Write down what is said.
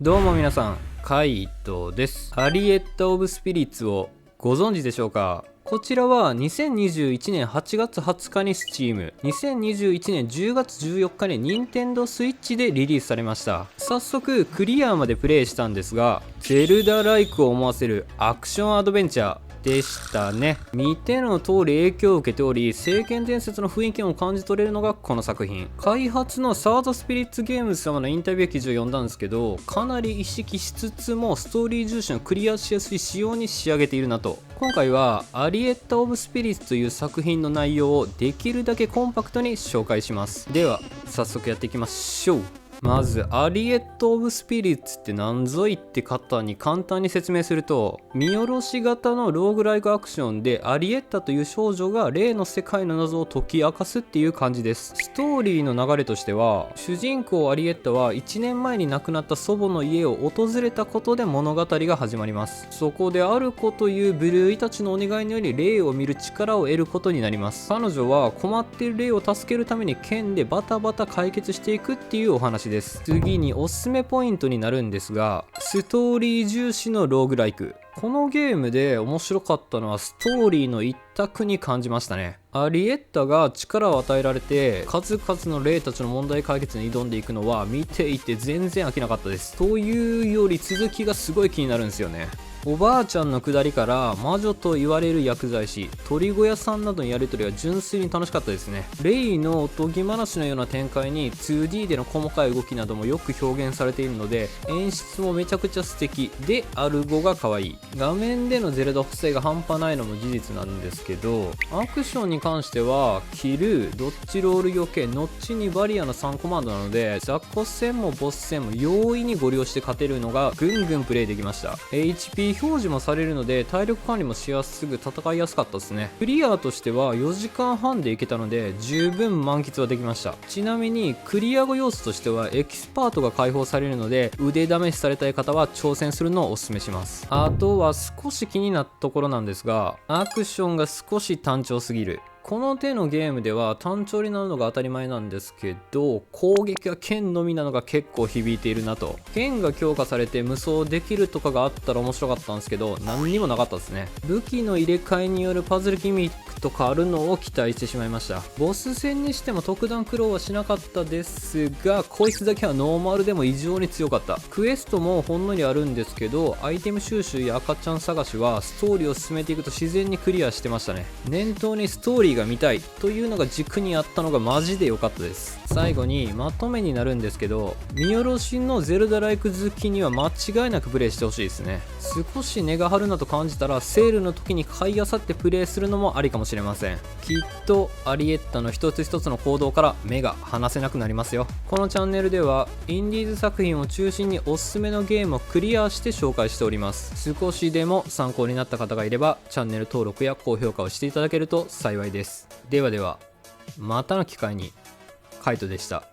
どうも皆さん、カイトです。アリエッタ・オブ・スピリッツをご存知でしょうか？こちらは2021年8月20日に Steam、2021年10月14日に Nintendo Switch でリリースされました。早速クリアまでプレイしたんですが、ゼルダライクを思わせるアクションアドベンチャーでしたね。見ての通り影響を受けており、聖剣伝説の雰囲気も感じ取れるのがこの作品。開発のサードスピリッツゲームズ様のインタビュー記事を読んだんですけど、かなり意識しつつもストーリー重視のクリアしやすい仕様に仕上げているなと。今回はアリエッタ・オブ・スピリッツという作品の内容をできるだけコンパクトに紹介します。では早速やっていきましょう。まずアリエット・オブ・スピリッツって何ぞいって方に簡単に説明すると、見下ろし型のローグライクアクションでアリエッタという少女が例の世界の謎を解き明かすっていう感じです。ストーリーの流れとしては、主人公アリエッタは1年前に亡くなった祖母の家を訪れたことで物語が始まります。そこである子というブルーイたちのお願いにより霊を見る力を得ることになります。彼女は困っている霊を助けるために剣でバタバタ解決していくっていうお話です。次におすすめポイントになるんですが、ストーリー重視のローグライク。このゲームで面白かったのはストーリーの一択に感じましたね。アリエッタが力を与えられて数々の霊たちの問題解決に挑んでいくのは見ていて全然飽きなかったです。というより続きがすごい気になるんですよね。おばあちゃんのくだりから魔女と言われる薬剤師、鳥小屋さんなどのやり取りは純粋に楽しかったですね。レイのおとぎ話のような展開に 2D での細かい動きなどもよく表現されているので、演出もめちゃくちゃ素敵で、アルゴが可愛い。画面でのゼルダ補正が半端ないのも事実なんですけど、アクションに関してはキル、ドッジロール避け、後にバリアの3コマンドなので、雑魚戦もボス戦も容易にご利用して勝てるのがぐんぐんプレイできました。 HP表示もされるので体力管理もしやすく戦いやすかったですね。クリアとしては4時間半でいけたので十分満喫はできました。ちなみにクリア後要素としてはエキスパートが解放されるので、腕試しされたい方は挑戦するのをお勧めします。あとは少し気になったところなんですが、アクションが少し単調すぎる。この手のゲームでは単調になるのが当たり前なんですけど、攻撃が剣のみなのが結構響いているなと。剣が強化されて無双できるとかがあったら面白かったんですけど、何にもなかったですね。武器の入れ替えによるパズルギミックとかあるのを期待してしまいました。ボス戦にしても特段苦労はしなかったですが、こいつだけはノーマルでも異常に強かった。クエストもほんのりあるんですけど、アイテム収集や赤ちゃん探しはストーリーを進めていくと自然にクリアしてましたね。念頭にストーリーが見たいというのが軸にあったのがマジで良かったです。最後にまとめになるんですけど、見下ろしのゼルダライク好きには間違いなくプレイしてほしいですね。少し値が張るなと感じたらセールの時に買い漁ってプレイするのもありかもしれません。きっとアリエッタの一つ一つの行動から目が離せなくなりますよ。このチャンネルではインディーズ作品を中心におすすめのゲームをクリアして紹介しております。少しでも参考になった方がいればチャンネル登録や高評価をしていただけると幸いです。ではでは、またの機会に。カイトでした。